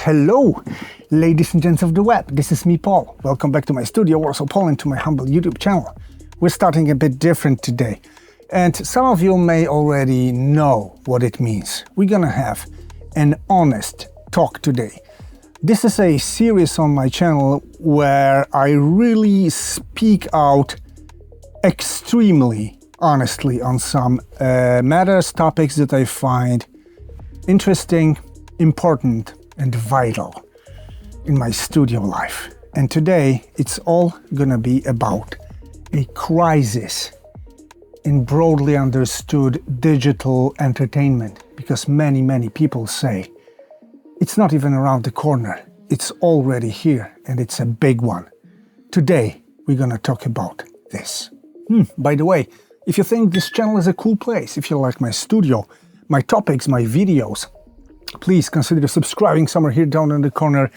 hello, ladies and gents of the web. This is me, Paul. Welcome back to my studio, Warsaw, Poland, to my humble YouTube channel. We're starting a bit different today. And some of you may already know what it means. We're gonna have an honest talk today. This is a series on my channel where I really speak out extremely honestly on some matters, topics that I find interesting, important, and vital in my studio life. And today it's all gonna be about a crisis in broadly understood digital entertainment, because many people say it's not even around the corner, it's already here, and it's a big one. Today we're gonna talk about this. By the way, if you think this channel is a cool place, if you like my studio, my topics, my videos, please consider subscribing somewhere here down in the corner,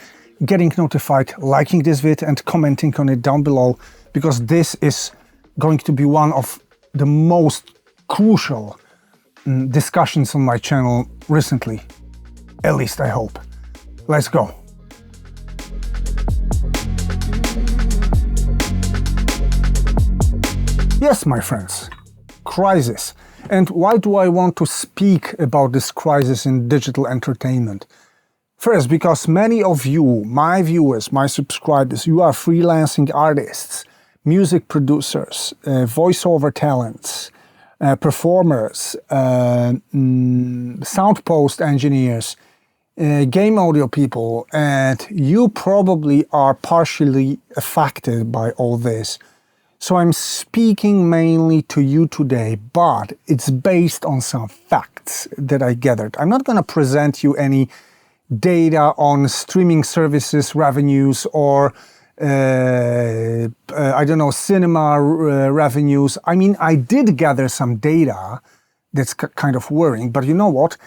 getting notified, liking this video and commenting on it down below, because this is going to be one of the most crucial discussions on my channel recently. At least I hope. Let's go. Yes, my friends, crisis. And why do I want to speak about this crisis in digital entertainment? First, because many of you, my viewers, my subscribers, you are freelancing artists, music producers, voiceover talents, performers, sound post engineers, game audio people, and you probably are partially affected by all this. So I'm speaking mainly to you today, but it's based on some facts that I gathered. I'm not going to present you any data on streaming services revenues or I don't know, cinema revenues. I mean, I did gather some data that's kind of worrying, but you know what?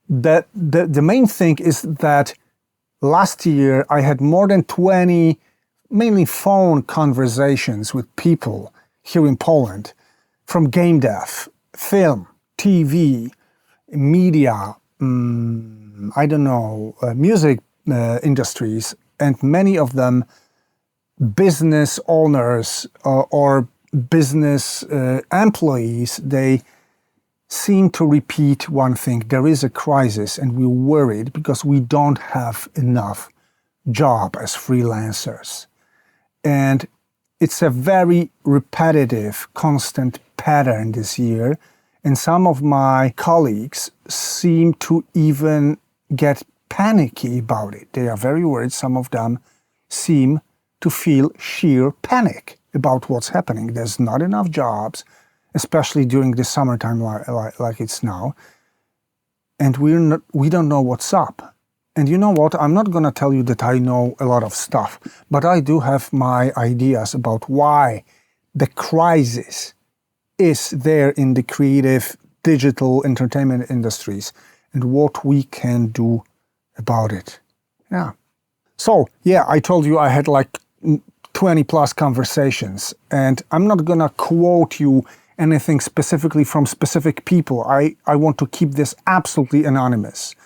The main thing is that last year I had more than 20 mainly phone conversations with people here in Poland from game dev, film, TV, media, I don't know, music industries, and many of them business owners or business employees. They seem to repeat one thing: there is a crisis and we're worried because we don't have enough job as freelancers. And it's a very repetitive, constant pattern this year. And some of my colleagues seem to even get panicky about it. They are very worried. Some of them seem to feel sheer panic about what's happening. There's not enough jobs, especially during the summertime like it's now. And we don't know what's up. And you know what? I'm not going to tell you that I know a lot of stuff, but I do have my ideas about why the crisis is there in the creative digital entertainment industries and what we can do about it. Yeah. So, yeah, I told you I had like 20 plus conversations, and I'm not going to quote you anything specifically from specific people. I want to keep this absolutely anonymous.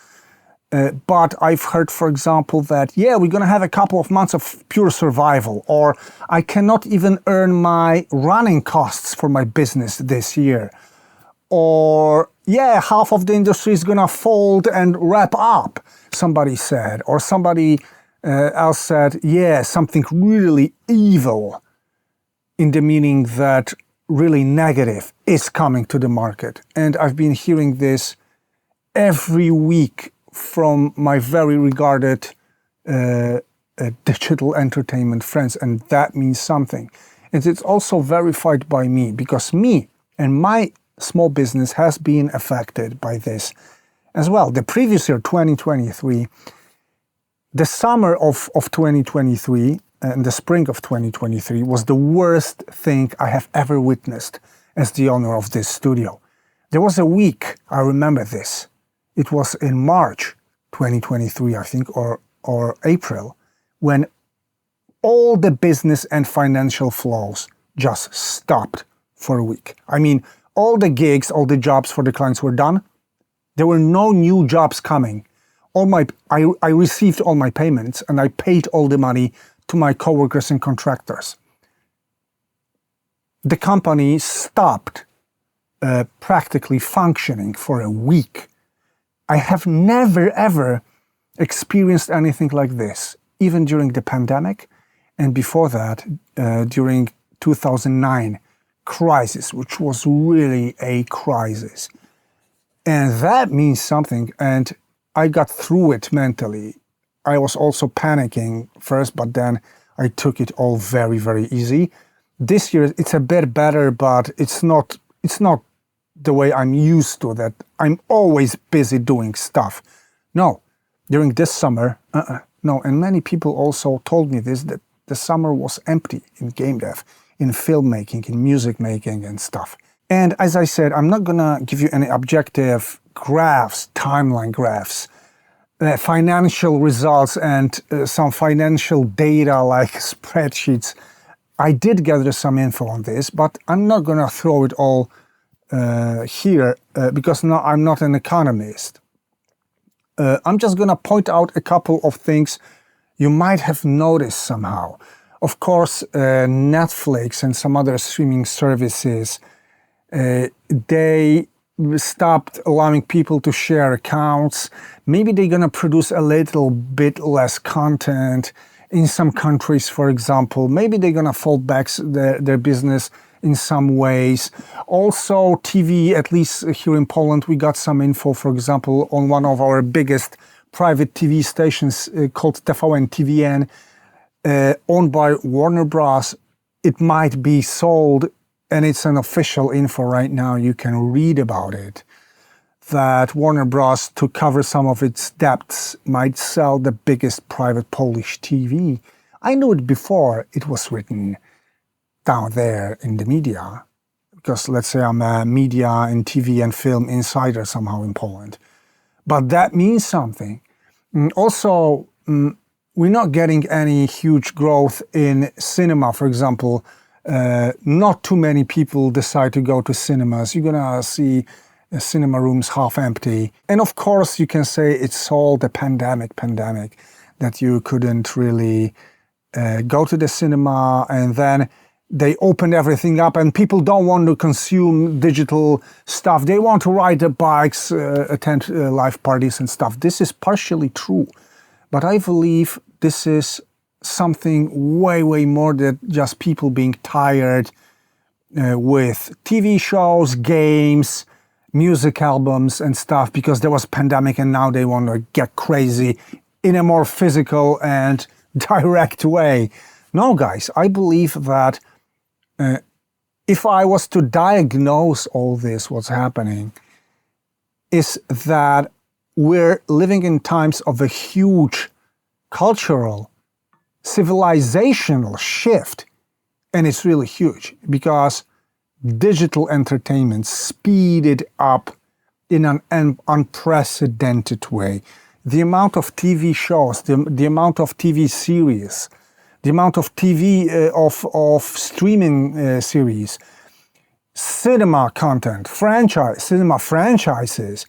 But I've heard, for example, that, yeah, we're going to have a couple of months of pure survival, or I cannot even earn my running costs for my business this year. Or, yeah, half of the industry is going to fold and wrap up, somebody said. Or somebody else said, yeah, something really evil, in the meaning that really negative is coming to the market. And I've been hearing this every week from my very regarded digital entertainment friends, and that means something. And it's also verified by me, because me and my small business has been affected by this as well. The previous year, 2023, the summer of 2023 and the spring of 2023 was the worst thing I have ever witnessed as the owner of this studio. There was a week, I remember this, it was in March 2023, I think, or April, when all the business and financial flows just stopped for a week. I mean, all the gigs, all the jobs for the clients were done. There were no new jobs coming. I received all my payments and I paid all the money to my coworkers and contractors. The company stopped practically functioning for a week. I have never ever experienced anything like this, even during the pandemic and before that, during 2009 crisis, which was really a crisis. And that means something, and I got through it mentally. I was also panicking first, but then I took it all very, very easy. This year it's a bit better, but it's not the way I'm used to, that I'm always busy doing stuff. No, during this summer, no, and many people also told me this, that the summer was empty in game dev, in filmmaking, in music making and stuff. And as I said, I'm not gonna give you any objective graphs, timeline graphs, financial results and some financial data like spreadsheets. I did gather some info on this, but I'm not gonna throw it all here because no, I'm not an economist. I'm just gonna point out a couple of things you might have noticed somehow. Of course, Netflix and some other streaming services, they stopped allowing people to share accounts. Maybe they're gonna produce a little bit less content in some countries, for example. Maybe they're gonna fold back their business in some ways. Also, TV, at least here in Poland, we got some info, for example, on one of our biggest private TV stations called TVN, owned by Warner Bros. It might be sold, and it's an official info right now, you can read about it, that Warner Bros. To cover some of its debts might sell the biggest private Polish TV. I knew it before it was written down there in the media, because let's say I'm a media and TV and film insider somehow in Poland. But that means something. Also, we're not getting any huge growth in cinema, for example. Not too many people decide to go to cinemas. You're gonna see cinema rooms half empty. And of course, you can say it's all the pandemic, that you couldn't really go to the cinema, and then they opened everything up and people don't want to consume digital stuff. They want to ride their bikes, attend live parties and stuff. This is partially true, but I believe this is something way more than just people being tired with TV shows, games, music albums and stuff, because there was a pandemic and now they want to get crazy in a more physical and direct way. No, guys, I believe that if I was to diagnose all this, what's happening, is that we're living in times of a huge cultural, civilizational shift. And it's really huge because digital entertainment speeded up in an unprecedented way. The amount of TV shows, the amount of TV series, the amount of TV, of streaming series, cinema content, cinema franchises,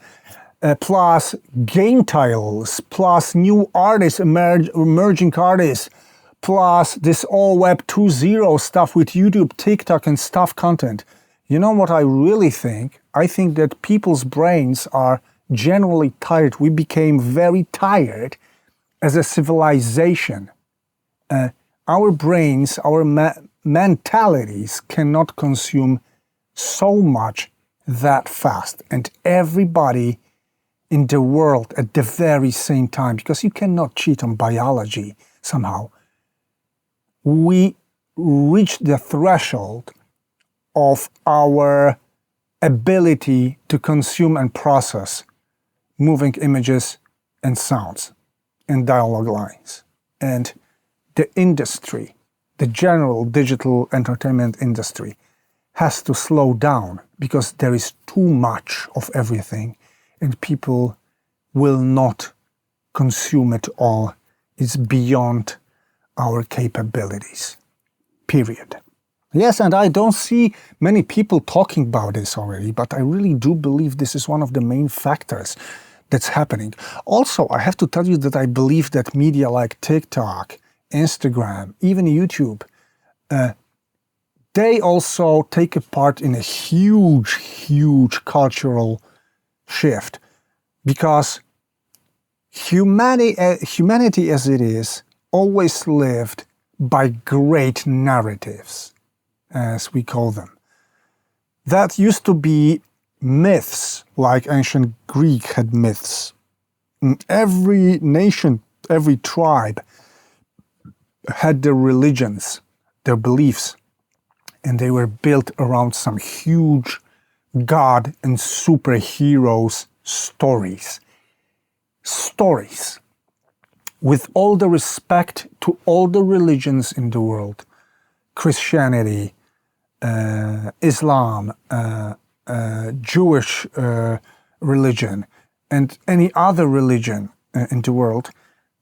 plus game titles, plus new artists, emerging artists, plus this all Web 2.0 stuff with YouTube, TikTok and stuff content. You know what I really think? I think that people's brains are generally tired. We became very tired as a civilization. Our brains, our mentalities cannot consume so much that fast. And everybody in the world at the very same time, because you cannot cheat on biology somehow, we reach the threshold of our ability to consume and process moving images and sounds and dialogue lines. And the industry, the general digital entertainment industry, has to slow down because there is too much of everything and people will not consume it all. It's beyond our capabilities, period. Yes, and I don't see many people talking about this already, but I really do believe this is one of the main factors that's happening. Also, I have to tell you that I believe that media like TikTok, Instagram, even YouTube, they also take a part in a huge cultural shift, because humanity as it is always lived by great narratives, as we call them. That used to be myths, like ancient Greek had myths. Every nation, every tribe had their religions, their beliefs, and they were built around some huge god and superheroes stories. Stories. With all the respect to all the religions in the world, Christianity, Islam, Jewish religion, and any other religion in the world,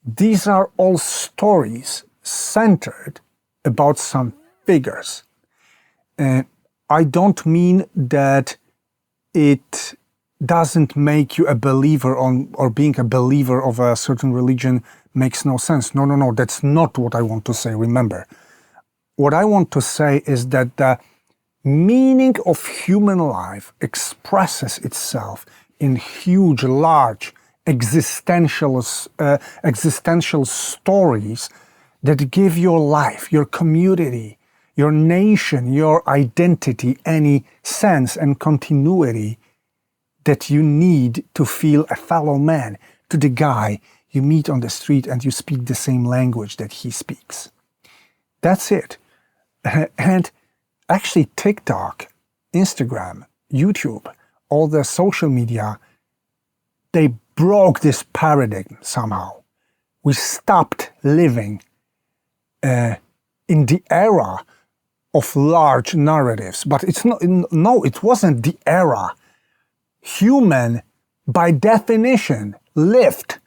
these are all stories centered about some figures. I don't mean that it doesn't make you a believer or being a believer of a certain religion makes no sense. No, that's not what I want to say, remember. What I want to say is that the meaning of human life expresses itself in huge, large, existential stories that give your life, your community, your nation, your identity, any sense and continuity that you need to feel a fellow man to the guy you meet on the street and you speak the same language that he speaks. That's it. And actually TikTok, Instagram, YouTube, all the social media, they broke this paradigm somehow. We stopped living in the era of large narratives, but it's not. No, it wasn't the era. Human, by definition, lived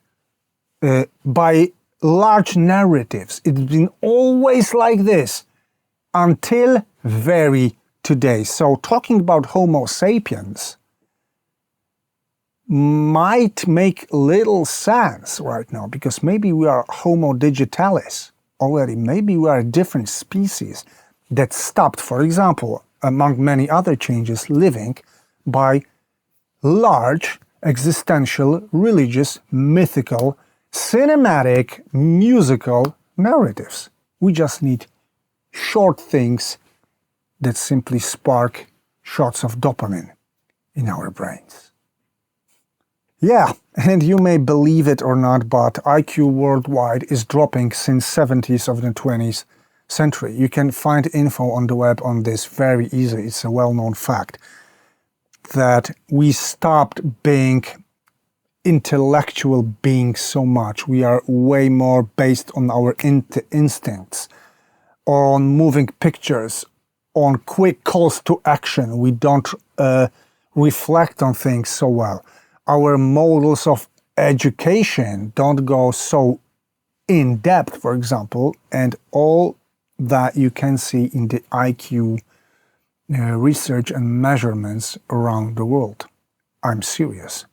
by large narratives. It's been always like this until very today. So talking about Homo sapiens might make little sense right now, because maybe we are Homo digitalis already. Maybe we are a different species that stopped, for example, among many other changes, living by large, existential, religious, mythical, cinematic, musical narratives. We just need short things that simply spark shots of dopamine in our brains. Yeah, and you may believe it or not, but IQ worldwide is dropping since 70s of the 20th century. You can find info on the web on this very easily. It's a well-known fact that we stopped being intellectual beings so much. We are way more based on our instincts, on moving pictures, on quick calls to action. We don't reflect on things so well. Our models of education don't go so in depth, for example, and all that you can see in the IQ research and measurements around the world. I'm serious.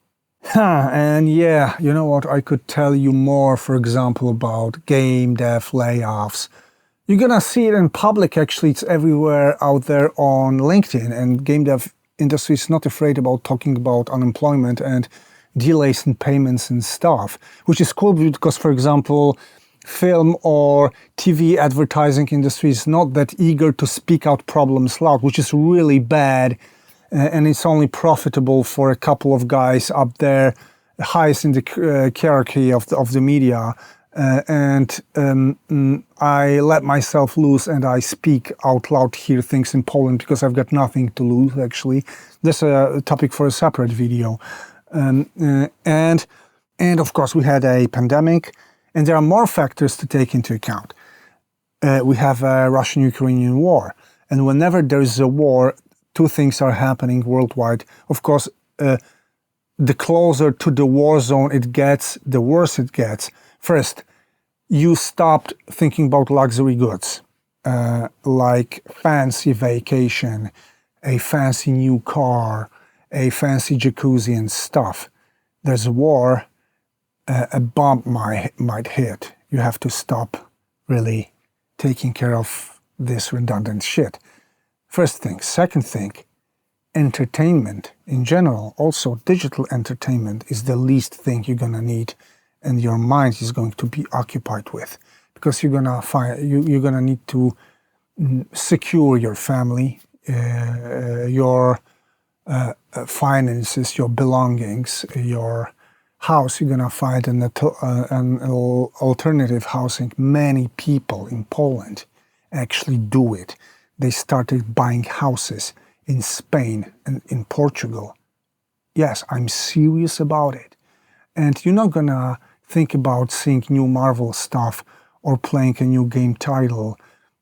And yeah, you know what? I could tell you more, for example, about game dev layoffs. You're gonna see it in public, actually. It's everywhere out there on LinkedIn, and game dev industry is not afraid about talking about unemployment and delays in payments and stuff, which is cool because, for example, film or TV advertising industry is not that eager to speak out problems loud, which is really bad, and it's only profitable for a couple of guys up there, highest in the hierarchy of the media. I let myself loose and I speak out loud here things in Poland because I've got nothing to lose, actually. That's a topic for a separate video. And of course we had a pandemic, and there are more factors to take into account. We have a Russian-Ukrainian war, and whenever there is a war, two things are happening worldwide. Of course, the closer to the war zone it gets, the worse it gets. First, you stopped thinking about luxury goods, like fancy vacation, a fancy new car, a fancy jacuzzi and stuff. there's a war, a bomb might hit. You have to stop really taking care of this redundant shit. First thing. Second thing, entertainment in general, also digital entertainment, is the least thing you're gonna need and your mind is going to be occupied with, because you're gonna need to secure your family, your finances, your belongings, your house. You're gonna find an alternative housing. Many people in Poland actually do it. They started buying houses in Spain and in Portugal. Yes, I'm serious about it. And you're not gonna think about seeing new Marvel stuff or playing a new game title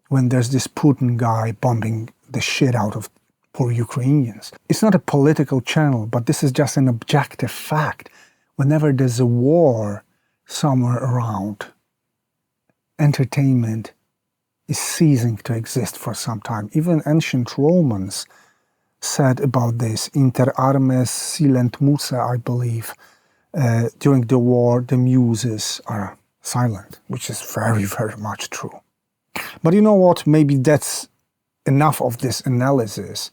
when there's this Putin guy bombing the shit out of poor Ukrainians. It's not a political channel, but this is just an objective fact. Whenever there's a war somewhere around, entertainment is ceasing to exist for some time. Even ancient Romans said about this, inter armes silent musa, I believe. During the war, the muses are silent, which is very, very much true. But you know what? Maybe that's enough of this analysis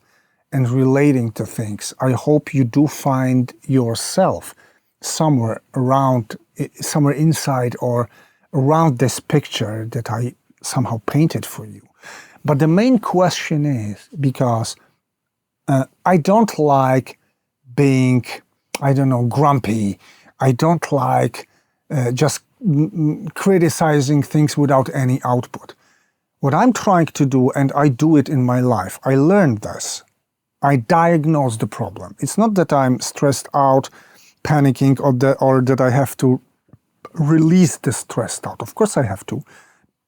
and relating to things. I hope you do find yourself somewhere around, somewhere inside or around this picture that I somehow painted for you. But the main question is, because I don't like being, I don't know, grumpy. I don't like just criticizing things without any output. What I'm trying to do, and I do it in my life, I learned this. I diagnose the problem. It's not that I'm stressed out, panicking, or that I have to release the stress out. Of course I have to.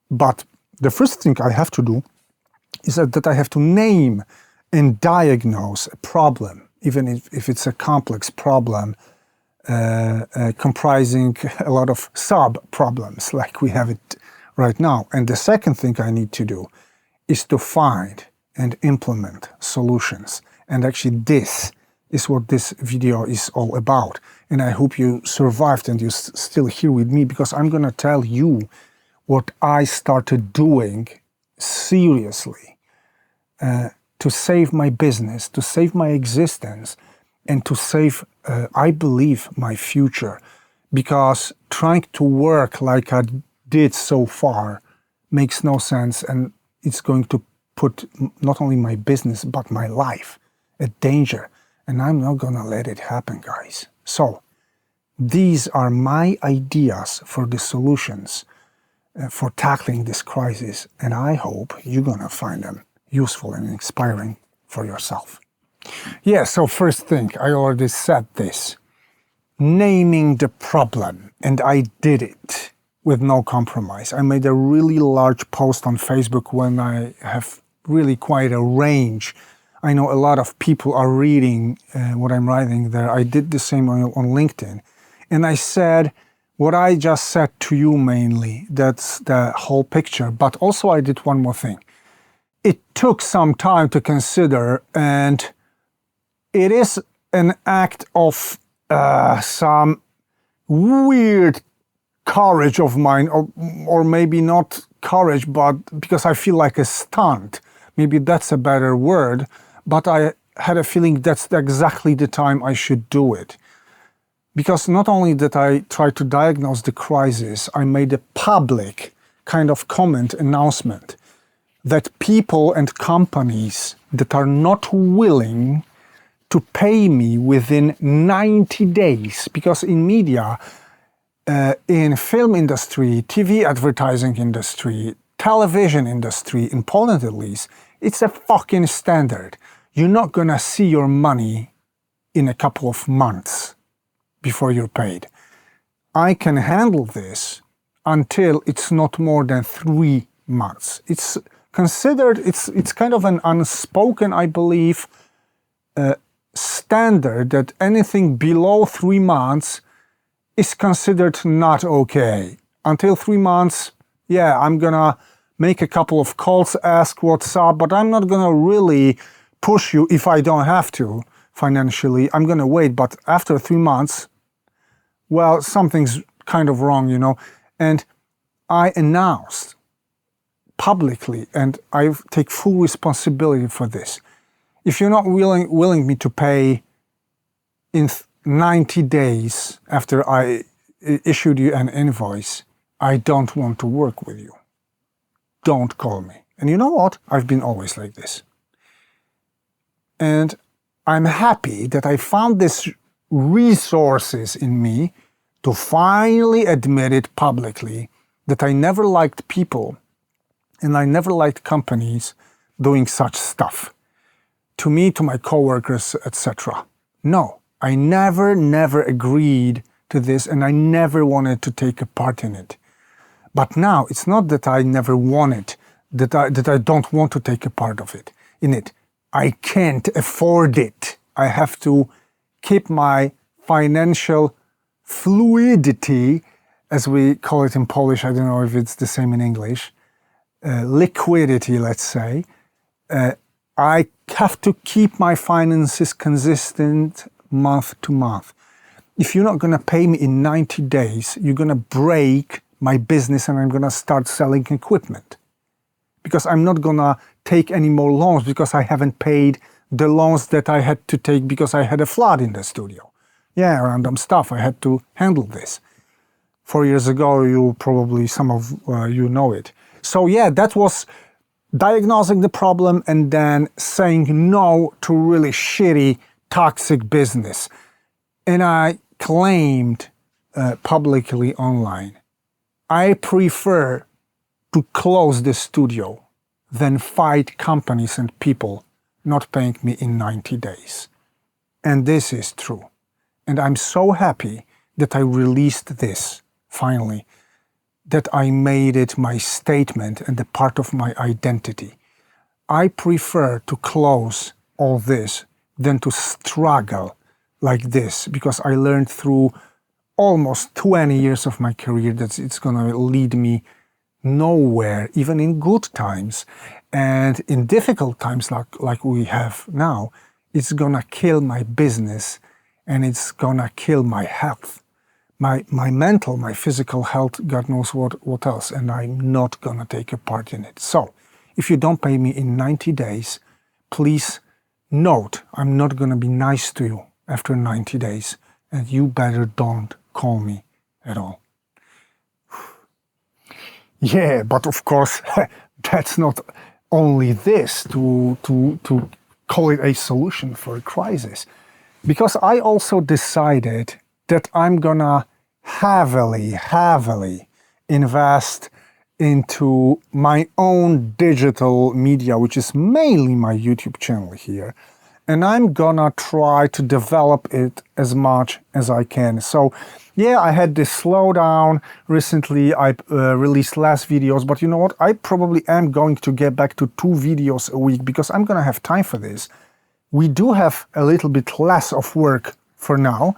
But the first thing I have to do is that I have to name and diagnose a problem, even if it's a complex problem comprising a lot of sub-problems like we have it right now. And the second thing I need to do is to find and implement solutions. And actually this is what this video is all about. And I hope you survived and you're still here with me, because I'm gonna tell you what I started doing seriously to save my business, to save my existence, and to save, I believe, my future. Because trying to work like I did so far makes no sense, and it's going to put not only my business but my life at danger. And I'm not gonna let it happen, guys. So these are my ideas for the solutions for tackling this crisis, and I hope you're gonna find them useful and inspiring for yourself. Yeah, so first thing, I already said this. Naming the problem, and I did it with no compromise. I made a really large post on Facebook when I have really quite a range. I know a lot of people are reading what I'm writing there. I did the same on LinkedIn. And I said what I just said to you mainly. That's the whole picture. But also I did one more thing. It took some time to consider, and it is an act of some weird courage of mine, or maybe not courage, but because I feel like a stunt. Maybe that's a better word, but I had a feeling that's exactly the time I should do it. Because not only did I try to diagnose the crisis, I made a public kind of comment announcement that people and companies that are not willing to pay me within 90 days, because in media, in film industry, TV advertising industry, television industry, in Poland at least, it's a fucking standard. You're not gonna see your money in a couple of months before you're paid. I can handle this until it's not more than 3 months. It's considered, it's kind of an unspoken, I believe, standard that anything below 3 months is considered not okay. Until 3 months, yeah, I'm gonna make a couple of calls, ask what's up, but I'm not gonna really push you if I don't have to financially. I'm gonna wait, but after 3 months, well, something's kind of wrong, you know. And I announced publicly, and I take full responsibility for this. If you're not willing me to pay in 90 days after I issued you an invoice, I don't want to work with you. Don't call me. And you know what? I've been always like this. And I'm happy that I found this resources in me to finally admit it publicly that I never liked people and I never liked companies doing such stuff. To me, to my coworkers, etc. No, I never agreed to this, and I never wanted to take a part in it. But now it's not that I never wanted, that I don't want to take a part of it in it. I can't afford it. I have to keep my financial fluidity, as we call it in Polish. I don't know if it's the same in English. Liquidity, let's say. I have to keep my finances consistent month to month. If you're not going to pay me in 90 days, you're going to break my business and I'm going to start selling equipment. Because I'm not going to take any more loans because I haven't paid the loans that I had to take because I had a flood in the studio. Yeah, random stuff. I had to handle this. 4 years ago, you probably, some of you know it. So yeah, that was diagnosing the problem and then saying no to really shitty, toxic business. And I claimed publicly online, I prefer to close the studio than fight companies and people not paying me in 90 days. And this is true. And I'm so happy that I released this, finally, that I made it my statement and a part of my identity. I prefer to close all this than to struggle like this, because I learned through almost 20 years of my career that it's going to lead me nowhere, even in good times. And in difficult times like we have now, it's going to kill my business and it's going to kill my health. My mental, my physical health, God knows what else, and I'm not going to take a part in it. So, if you don't pay me in 90 days, please note, I'm not going to be nice to you after 90 days, and you better don't call me at all. Yeah, but of course, that's not only this to call it a solution for a crisis. Because I also decided that I'm gonna heavily invest into my own digital media, which is mainly my YouTube channel here. And I'm gonna try to develop it as much as I can. So yeah, I had this slowdown recently. I released less videos, but you know what? I probably am going to get back to 2 videos a week because I'm gonna have time for this. We do have a little bit less of work for now,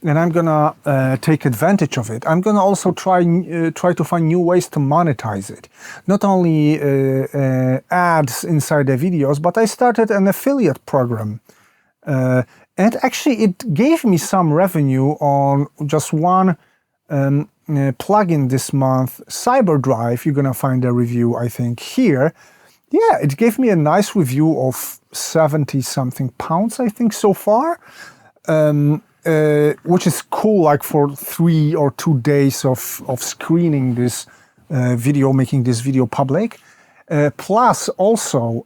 and I'm gonna take advantage of it. I'm gonna also try to find new ways to monetize it. Not only ads inside the videos, but I started an affiliate program. And actually it gave me some revenue on just one plugin this month, Cyberdrive. You're gonna find a review, I think, here. Yeah, it gave me a nice review of 70 something pounds, I think, so far. Which is cool, like for 3 or 2 days of screening this video, making this video public. Plus, also,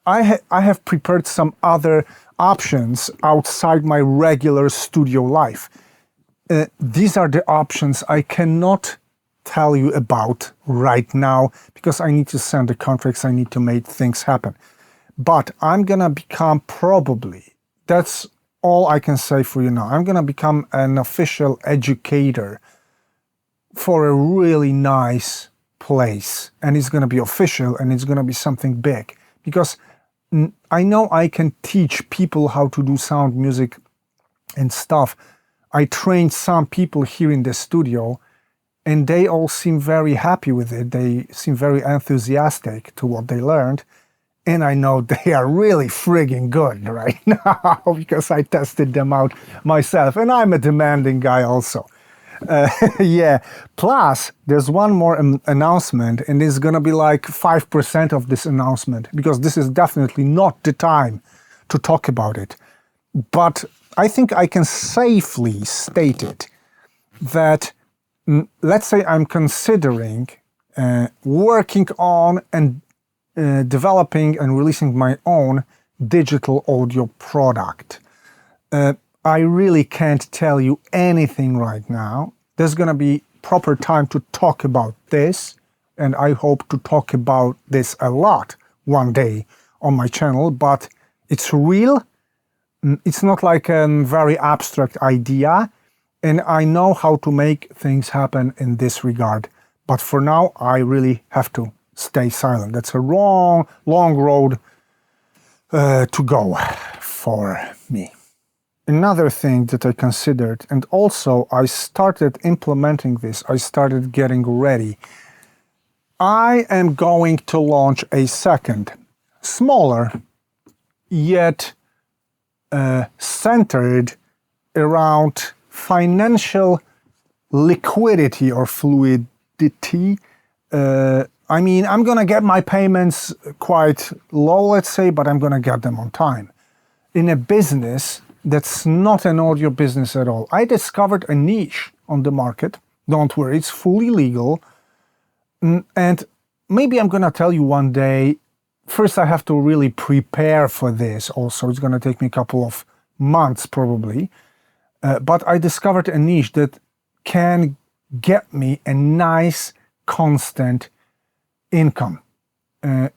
I have prepared some other options outside my regular studio life. These are the options I cannot tell you about right now because I need to send the contracts, I need to make things happen. But I'm gonna become probably, that's all I can say for you now, I'm gonna become an official educator for a really nice place. And it's gonna be official and it's gonna be something big. Because I know I can teach people how to do sound, music and stuff. I trained some people here in the studio and they all seem very happy with it. They seem very enthusiastic to what they learned. And I know they are really friggin' good right now because I tested them out myself. And I'm a demanding guy also. Yeah. Plus, there's one more announcement, and it's gonna be like 5% of this announcement because this is definitely not the time to talk about it. But I think I can safely state it that, let's say I'm considering working on and developing and releasing my own digital audio product. I really can't tell you anything right now. There's going to be proper time to talk about this, and I hope to talk about this a lot one day on my channel, but it's real. It's not like a very abstract idea, and I know how to make things happen in this regard. But for now, I really have to stay silent. That's a long road to go for me. Another thing that I considered, and also I started implementing this, I started getting ready. I am going to launch a second, smaller, yet centered around financial liquidity or fluidity. I mean, I'm gonna get my payments quite low, let's say, but I'm gonna get them on time. In a business that's not an audio business at all. I discovered a niche on the market. Don't worry, it's fully legal. And maybe I'm gonna tell you one day. First, I have to really prepare for this also. It's gonna take me a couple of months probably. But I discovered a niche that can get me a nice, constant income.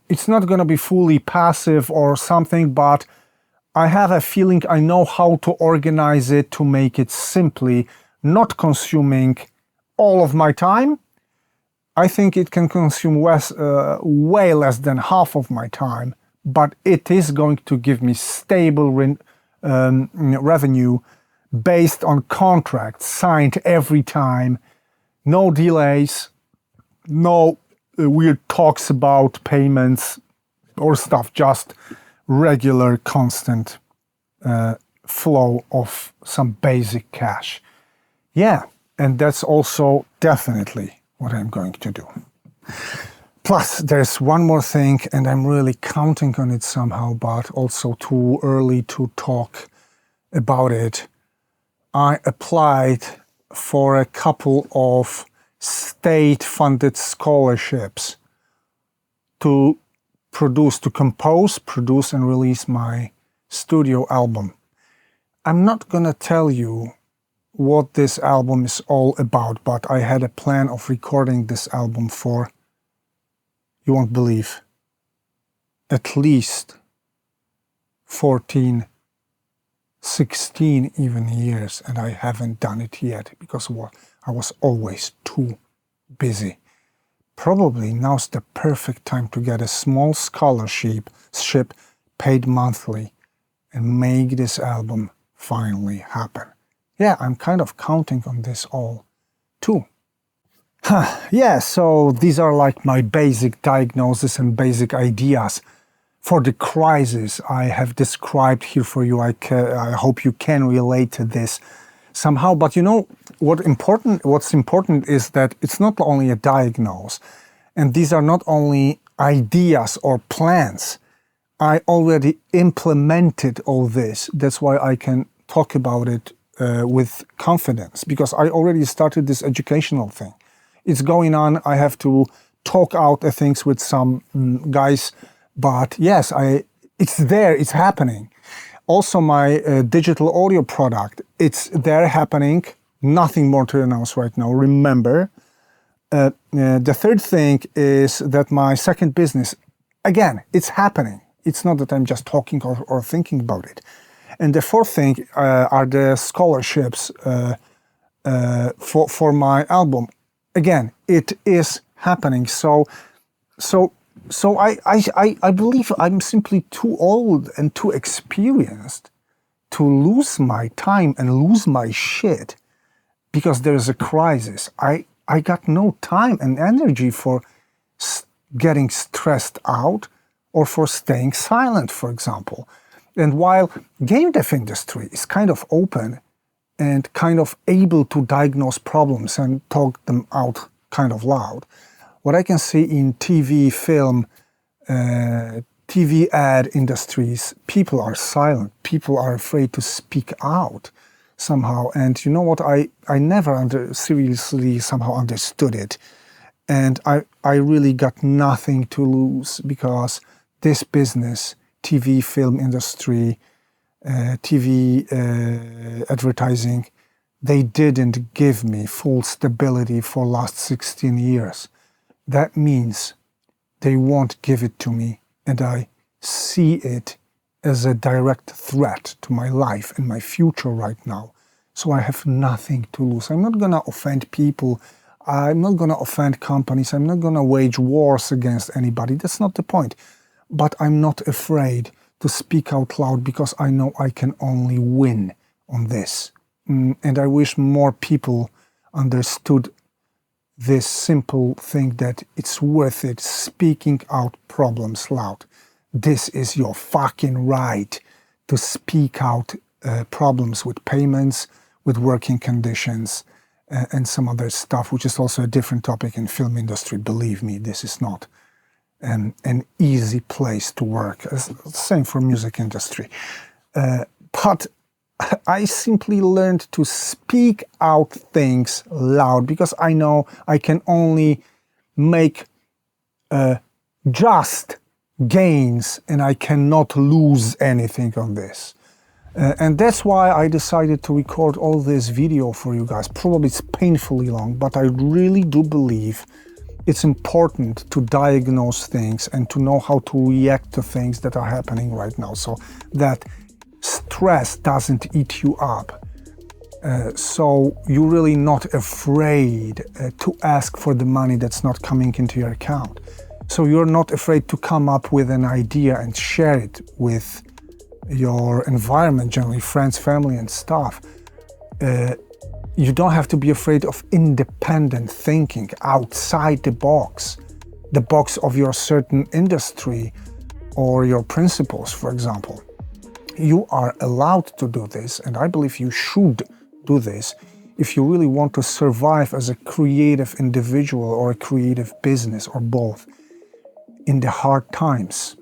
It's not going to be fully passive or something, but I have a feeling I know how to organize it to make it simply not consuming all of my time. I think it can consume way less than half of my time, but it is going to give me stable revenue based on contracts signed every time, no delays, no weird talks about payments or stuff, just regular, constant flow of some basic cash. Yeah, and that's also definitely what I'm going to do. Plus, there's one more thing, and I'm really counting on it somehow, but also too early to talk about it. I applied for a couple of state-funded scholarships to compose, produce, and release my studio album. I'm not gonna tell you what this album is all about, but I had a plan of recording this album for, you won't believe, at least 14, 16 even years, and I haven't done it yet because I was always too busy. Probably now's the perfect time to get a small scholarship paid monthly and make this album finally happen. Yeah, I'm kind of counting on this all too. Yeah, so these are like my basic diagnosis and basic ideas for the crisis I have described here for you. I hope you can relate to this somehow. But you know, what's important is that it's not only a diagnose, and these are not only ideas or plans. I already implemented all this. That's why I can talk about it with confidence, because I already started this educational thing. It's going on. I have to talk out the things with some guys. But yes, it's there, it's happening. Also, my digital audio product, it's there happening. Nothing more to announce right now, remember. The third thing is that my second business, again, it's happening. It's not that I'm just talking or thinking about it. And the fourth thing are the scholarships for my album. Again, it is happening. So I believe I'm simply too old and too experienced to lose my time and lose my shit because there's a crisis. I got no time and energy for getting stressed out or for staying silent, for example. And while game dev industry is kind of open and kind of able to diagnose problems and talk them out kind of loud, what I can see in TV, film, TV ad industries, people are silent. People are afraid to speak out somehow. And you know what? I never seriously somehow understood it. And I really got nothing to lose, because this business, TV, film industry, TV advertising, they didn't give me full stability for last 16 years. That means they won't give it to me, and I see it as a direct threat to my life and my future right now. So I have nothing to lose. I'm not gonna offend people. I'm not gonna offend companies. I'm not gonna wage wars against anybody. That's not the point. But I'm not afraid to speak out loud, because I know I can only win on this. And I wish more people understood this simple thing, that it's worth it speaking out problems loud. This is your fucking right to speak out problems with payments, with working conditions, and some other stuff, which is also a different topic in film industry. Believe me, this is not an easy place to work. Same for music industry. But I simply learned to speak out things loud, because I know I can only make just gains, and I cannot lose anything on this. And that's why I decided to record all this video for you guys. Probably it's painfully long, but I really do believe it's important to diagnose things and to know how to react to things that are happening right now, so that stress doesn't eat you up. So you're really not afraid to ask for the money that's not coming into your account. So you're not afraid to come up with an idea and share it with your environment, generally friends, family, and stuff. You don't have to be afraid of independent thinking outside the box of your certain industry or your principles, for example. You are allowed to do this, and I believe you should do this if you really want to survive as a creative individual or a creative business, or both, in the hard times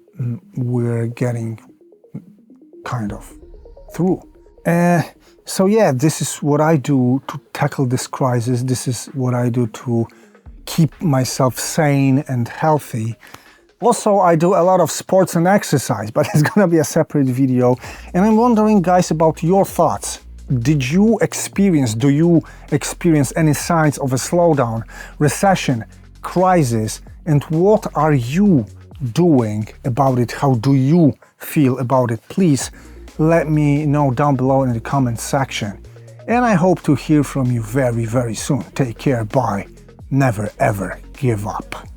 we're getting kind of through. So yeah, this is what I do to tackle this crisis. This is what I do to keep myself sane and healthy. Also, I do a lot of sports and exercise, but it's gonna be a separate video. And I'm wondering, guys, about your thoughts. Do you experience any signs of a slowdown, recession, crisis? And what are you doing about it? How do you feel about it? Please let me know down below in the comments section. And I hope to hear from you very, very soon. Take care, bye. Never ever give up.